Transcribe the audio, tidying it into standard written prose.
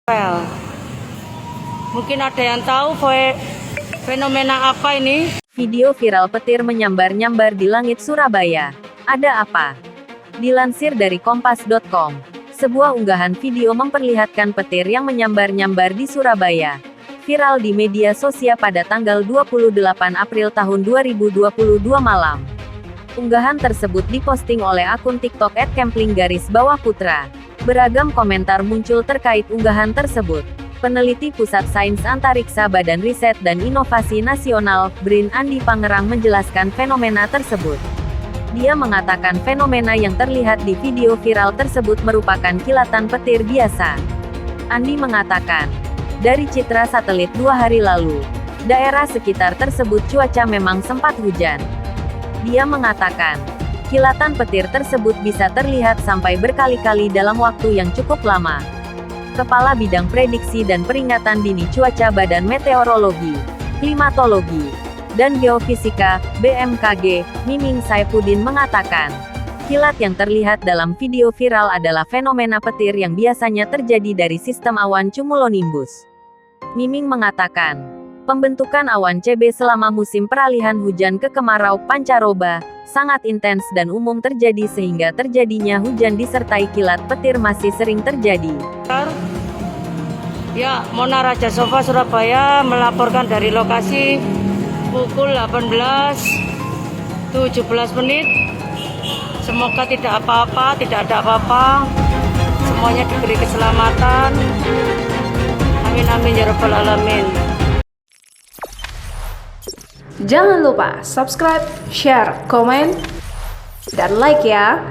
Well, mungkin ada yang tahu fenomena apa ini? Video viral petir menyambar-nyambar di langit Surabaya. Ada apa? Dilansir dari kompas.com, sebuah unggahan video memperlihatkan petir yang menyambar-nyambar di Surabaya. Viral di media sosial pada tanggal 28 April tahun 2022 malam. Unggahan tersebut diposting oleh akun TikTok @kempling_putra. Beragam komentar muncul terkait unggahan tersebut. Peneliti Pusat Sains Antariksa Badan Riset dan Inovasi Nasional, BRIN, Andi Pangerang menjelaskan fenomena tersebut. Dia mengatakan fenomena yang terlihat di video viral tersebut merupakan kilatan petir biasa. Andi mengatakan, dari citra satelit 2 hari lalu, daerah sekitar tersebut cuaca memang sempat hujan. Dia mengatakan, kilatan petir tersebut bisa terlihat sampai berkali-kali dalam waktu yang cukup lama. Kepala Bidang Prediksi dan Peringatan Dini Cuaca Badan Meteorologi, Klimatologi, dan Geofisika, BMKG, Miming Saifuddin mengatakan, kilat yang terlihat dalam video viral adalah fenomena petir yang biasanya terjadi dari sistem awan cumulonimbus. Miming mengatakan, pembentukan awan CB selama musim peralihan hujan ke kemarau pancaroba sangat intens dan umum terjadi sehingga terjadinya hujan disertai kilat petir masih sering terjadi. Ya, Mona Raja Sofa Surabaya melaporkan dari lokasi pukul 18.17 menit. Semoga tidak apa-apa, tidak ada apa-apa. Semuanya diberi keselamatan. Amin amin ya rabbal alamin. Jangan lupa subscribe, share, komen, dan like ya.